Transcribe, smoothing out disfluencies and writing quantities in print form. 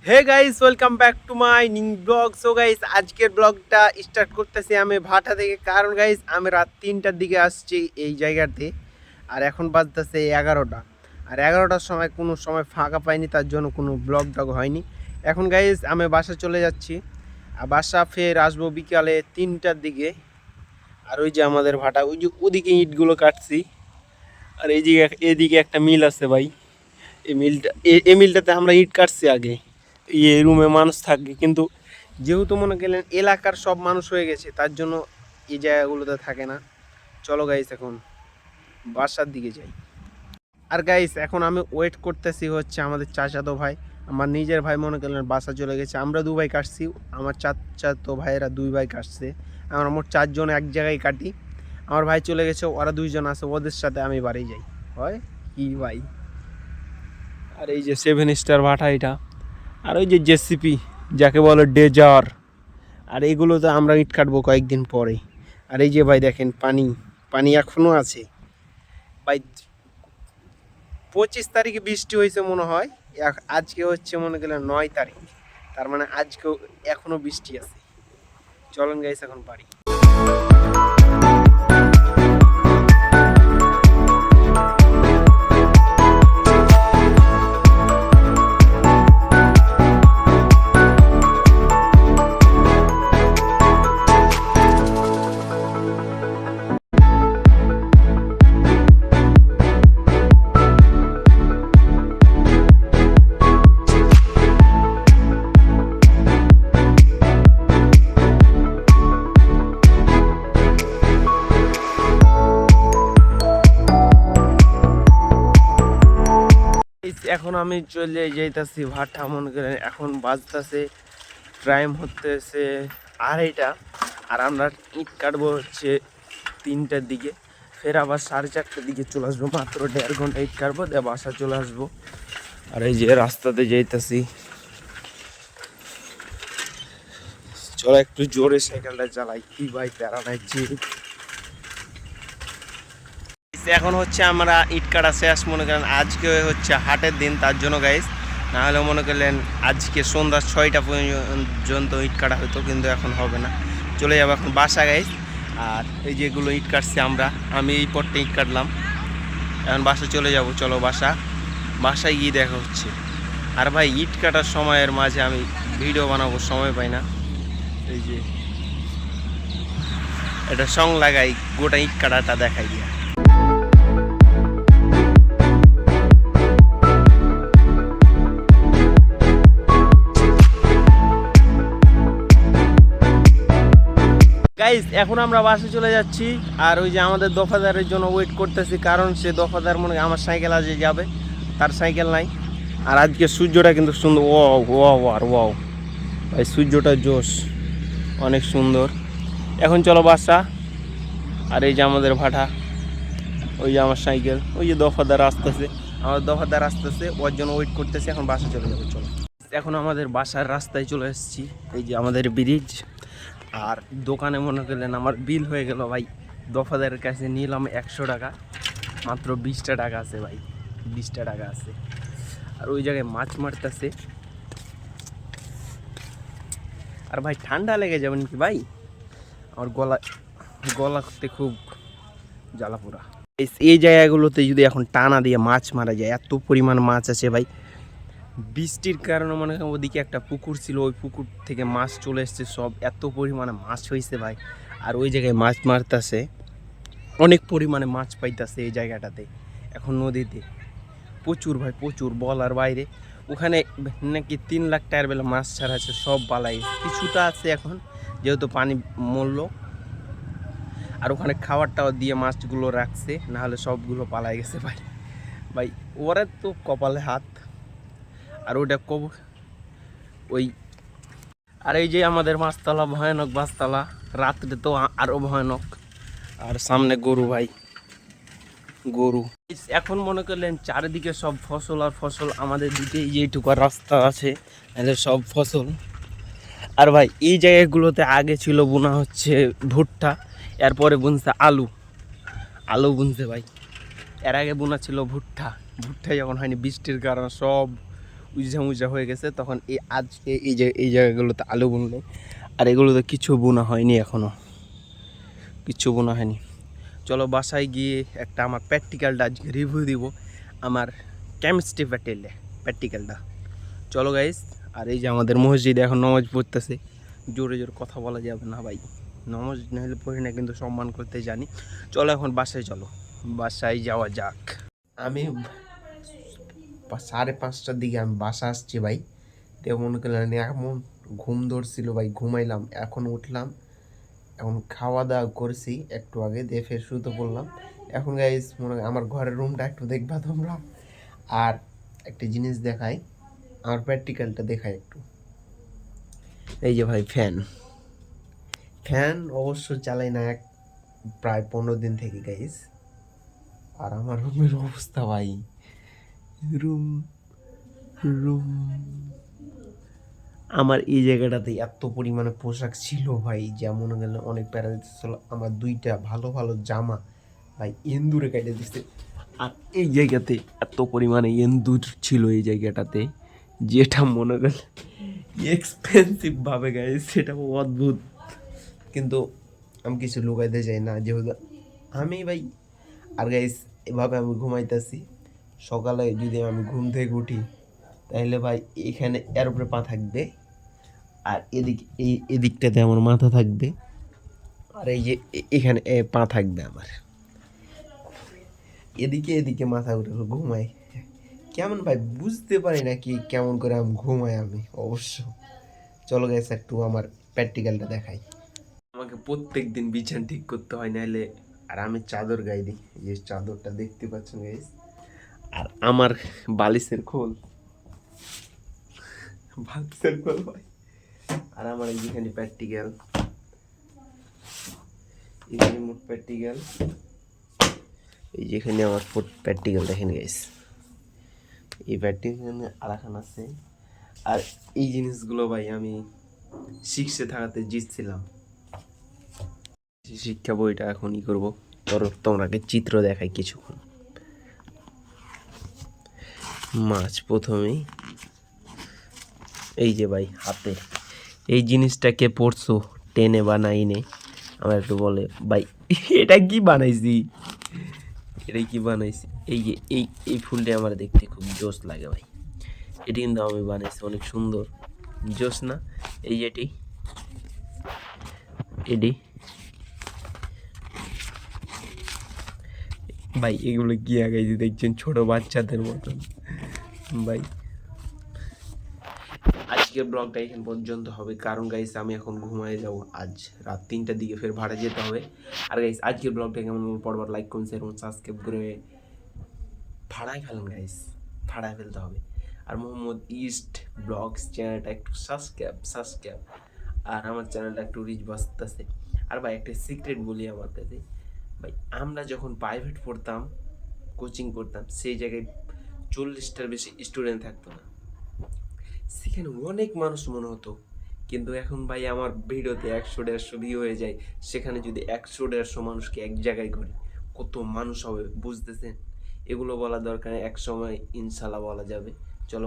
Hey guys, welcome back to my new blog. So guys, আজকের ব্লগটা start করতেছি আমি ভাটা থেকে। কারণ গাইস, আমি রাত 3টার দিকে আসছি এই জায়গাতে, আর এখন বাজতেছে 11টা। আর 11টার সময় কোনো সময় ফাঁকা পাইনি, তার জন্য কোনো ব্লগ টগ হয়নি। এখন গাইস আমি বাসা চলে যাচ্ছি, আর বাসা ফের আসবো বিকালে 3টার দিকে। আর ওই যে আমাদের ভাটা, ওই যে ওদিকে ইটগুলো কাটছি। আর এই যে এদিকে একটা মিল আছে ভাই, এই মিলটাতে আমরা ইট কাটছি আগে। এই রুমে মানুষ থাকে, কিন্তু যেহেতু মনে করলেন এলাকার সব মানুষ হয়ে গেছে, তার জন্য এই জায়গাগুলোতে থাকে না। চলো গাইস এখন বাসার দিকে যাই। আর গাইস এখন আমি ওয়েট করতেছি হচ্ছে আমাদের চাচাতো ভাই, আমার নিজের ভাই মনে করলেন বাসা চলে গেছে। আমরা 2 ভাই কাটছি, আমার চাচাতো ভাইয়েরা 2 ভাই কাটছে। আমরা মোট 4 জন এক জায়গায় কাটি। আমার ভাই চলে গেছে, ওরা 2 জন আছে, ওদের সাথে আমি বাড়ি যাই। হয় কি ভাই। আর এই যে 7 স্টার ভাটা এটা, আর ওই যে জেসিপি যাকে বলে ডেজার। আর এইগুলোতে আমরা ইট কাটবো কয়েকদিন পরে। আর এই যে ভাই দেখেন পানি, পানি এখনও আছে ভাই। 25 তারিখে বৃষ্টি হয়েছে মনে হয়, আজকে হচ্ছে মনে গেলে 9 তারিখ, তার মানে আজকেও এখনও বৃষ্টি আছে। চলেন গাইস এখন বাড়ি। এখন আমি চলে যাইতাছি ভাটা, মনে করেন এখন বাজতেছে টাইম হতেছে 2:30। আর আমরা ইট কাটবো হচ্ছে 3টার দিকে, ফের আবার 4:30টার দিকে চলে আসবো। মাত্র 1.5 ঘন্টা ইট কাটবো, দিয়ে বাসা চলে আসবো। আর এই যে রাস্তাতে যাইতাছি, চলো একটু জোরে সাইকেলটা চালাই, কি ভাই প্যারা নাইছি। এখন হচ্ছে আমরা ইট কাটা শেষ, মনে করেন আজকে হচ্ছে হাটের দিন, তার জন্য গাইস। না হলে মনে করলেন আজকে সন্ধ্যা 6টা পর্যন্ত ইট কাটা হতো, কিন্তু এখন হবে না। চলে যাবো এখন বাসা গাইস। আর এই যেগুলো ইট কাটছি আমি এই পরটা ইট কাটলাম, এখন বাসা চলে যাব। চলো বাসায় গিয়ে দেখা হচ্ছে। আর ভাই ইট কাটার সময়ের মাঝে আমি ভিডিও বানাবো, সময় পাই না। এই যে এটা সং লাগাই, গোটা ইট কাটাটা দেখাই দিয়া। গাইস এখন আমরা বাসে চলে যাচ্ছি। আর ওই যে আমাদের দফাদারের জন্য ওয়েট করতেছি, কারণ সে দফাদার মনে আমার সাইকেল আজকে যাবে, তার সাইকেল নাই। আর আজকে সূর্যটা কিন্তু সুন্দর, ওয়াও ওয়াও আর ওয়াও ভাই, সূর্যটা জোশ, অনেক সুন্দর। এখন চলো বাসা। আর এই যে আমাদের ভাটা, ওই যে আমার সাইকেল, ওই যে দফাদার আসতেছে, ওর জন্য ওয়েট করতেছি। এখন বাসা চলে যাবো, চলো। এখন আমাদের বাসার রাস্তায় চলে এসেছি, এই যে আমাদের ব্রিজ। আর দোকানে মনে করলেন আমার বিল হয়ে গেল ভাই, দফাদারের কাছে নিলাম 100 টাকা, মাত্র 20টা টাকা আছে ভাই, 20টা টাকা আছে। আর ওই জায়গায় মাছ মারতেছে। আর ভাই ঠান্ডা লেগে যাবে নাকি ভাই, আমার গলাতে খুব জ্বালা পোড়া। এই জায়গাগুলোতে যদি এখন টানা দিয়ে মাছ মারা যায়, এত পরিমাণ মাছ আছে ভাই। বৃষ্টির কারণে মনে হয় ওদিকে একটা পুকুর ছিল, ওই পুকুর থেকে মাছ চলে এসছে সব, এত পরিমাণে মাছ হয়েছে ভাই। আর ওই জায়গায় মাছ মারতেছে, অনেক পরিমাণে মাছ পাইতেছে এই জায়গাটাতে এখন নদীতে, প্রচুর ভাই প্রচুর, বলার বাইরে। ওখানে নাকি 3 লাখ টাকার বেলা মাছ ছাড়া আছে, সব পালাই, কিছুটা আছে এখন যেহেতু পানি মরলো। আর ওখানে খাবারটাও দিয়ে মাছগুলো রাখছে, নাহলে সবগুলো পালাই গেছে ভাই। ভাই ওরা তো কপালে হাত। আর ওটা ওই, আর এই যে আমাদের মাছতলা, ভয়ানক মাছতলা, রাত্রে তো আরো ভয়ানক। আর সামনে গরু ভাই, গরু। এখন মনে করলেন চারিদিকে সব ফসল আর ফসল, আমাদের দিকে যেটুকু রাস্তা আছে এদের সব ফসল। আর ভাই এই জায়গাগুলোতে আগে ছিল বোনা হচ্ছে ভুট্টা, এরপরে বুনছে আলু বুনছে ভাই। এর আগে বোনা ছিল ভুট্টা যখন হয়নি বৃষ্টির কারণে সব উজা মুজা হয়ে গেছে, তখন আজকে এই জায়গাগুলোতে আলু বুনলো। আর এগুলোতে কিছু বোনা হয়নি, এখনও কিচ্ছু বোনা হয়নি। চলো বাসায় গিয়ে একটা আমার প্র্যাকটিক্যালটা আজকে রিভিউ দিব, আমার কেমিস্ট্রি প্র্যাকটিক্যালটা। চলো গাইস। আর এই যে আমাদের মসজিদে এখন নামাজ পড়তেছে, জোরে জোরে কথা বলা যাবে না ভাই, নামাজ না হলে পড়ি না, কিন্তু সম্মান করতে জানি। চলো এখন বাসায়, চলো বাসায় যাওয়া যাক। আমি 5:30টার দিকে আমি বাসা আসছি ভাই। তো মনে করলেন এমন ঘুম ধরছিল ভাই, ঘুমাইলাম, এখন উঠলাম, এখন খাওয়া দাওয়া করছি একটু আগে, দিয়ে ফের শুতে পড়লাম। এখন গাইস মনে হয় আমার ঘরের রুমটা একটু দেখবা তোমরা, আর একটা জিনিস দেখাই, আমার প্র্যাকটিক্যালটা দেখাই একটু। এই যে ভাই ফ্যান অবশ্য চালাই না প্রায় 15 দিন থেকে গাইস। আর আমার রুমের অবস্থা ভাই, রুম রুম আমার এই জায়গাটাতে এত পরিমাণে পোশাক ছিল ভাই, যেমন গেল অনেক প্যারা দিতেছিল। আমার 2টা ভালো ভালো জামা ভাই এন্দুরে কেটে দিচ্ছে। আর এই জায়গাতে এত পরিমাণে এন্দুর ছিল এই জায়গাটাতে, যেটা মনে গেল এক্সপেন্সিভ ভাবে গাইস, সেটা অদ্ভুত। কিন্তু আমি কিছু লুকাইতে চাই না, যেহেতু আমি ভাই। আর গাইস এভাবে আমি ঘুমাইতেছি, সকালে যদি আমি ঘুম থেকে উঠি তাহলে ভাই এখানে এর উপরে পা থাকবে, আর এদিকটাতে আমার মাথা থাকবে, আর এই যে এখানে পা থাকবে আমার, এদিকে মাথা উঠে ঘুমাই। কেমন ভাই বুঝতে পারি না কি কেমন করে আমি ঘুমাই আমি অবশ্য। চলো গাইস একটু আমার প্র্যাকটিক্যালটা দেখাই। আমাকে প্রত্যেক দিন বিছানা ঠিক করতে হয়, নাহলে। আর আমি চাদর গায়ে দিই, এই যে চাদরটা দেখতে পাচ্ছেন গাইস। আর আমার বালিশের খোল ভাই। আর আমার এই যেখানে প্র্যাকটিক্যাল, এখানে মোট প্র্যাকটিক্যাল, এই যেখানে আমার প্র্যাকটিক্যাল দেখেন গাইস, এই প্র্যাকটিক্যাল আর এখন আছে। আর এই জিনিসগুলো ভাই আমি 6-এ থাকাতে জিতছিলাম। শিক্ষা বইটা এখন ই করবো, তোমাকে চিত্র দেখাই কিছুক্ষণ। মাছ প্রথমেই এই যে ভাই হাতে এই জিনিসটাকে পড়ছো 10-এ বা 9-এ, আমার একটু বলে ভাই এটা কি বানাইছি, এই যে এই ফুলটা আমার দেখতে খুব জোশ লাগে ভাই, এটি কিন্তু আমি বানাইছি, অনেক সুন্দর, জোশ না? এই যেটি এটি ভাই, এগুলো কি আগাইছি দেখছেন, ছোট বাচ্চাদের মতন ভাই। আজকের ব্লগটা এখান পর্যন্ত হবে, কারণ গাইস আমি এখন ঘুমায় যাব, আজ রাত 3টার দিকে ফের ভাড়া যেতে হবে। আর গাইস আজকের ব্লগটা কেমন পরবার লাইক করুন, শেয়ার করুন, সাবস্ক্রাইব করে ভাড়ায় ফেলেন গাইস, ভাড়ায় ফেলতে হবে। আর মোহাম্মদ ইস্ট ব্লগস চ্যানেলটা একটু সাবস্ক্রাইব, আর আমার চ্যানেলটা একটু রিচ বাঁচতেছে। আর ভাই একটা সিক্রেট বলি আমার কাছে ভাই, আমরা যখন প্রাইভেট পড়তাম, কোচিং করতাম, সেই জায়গায় 40টার বেশি স্টুডেন্ট থাকতো না, সেখানে অনেক মানুষ মনে হতো। কিন্তু এখন ভাই আমার ভিডিওতে 100-150 ভিউ হয়ে যায়, সেখানে যদি 100-150 মানুষকে এক জায়গায় করি, কত মানুষ হবে বুঝতেছেন? এগুলো বলা দরকার, এক সময় ইনশাল্লাহ বলা যাবে। চলো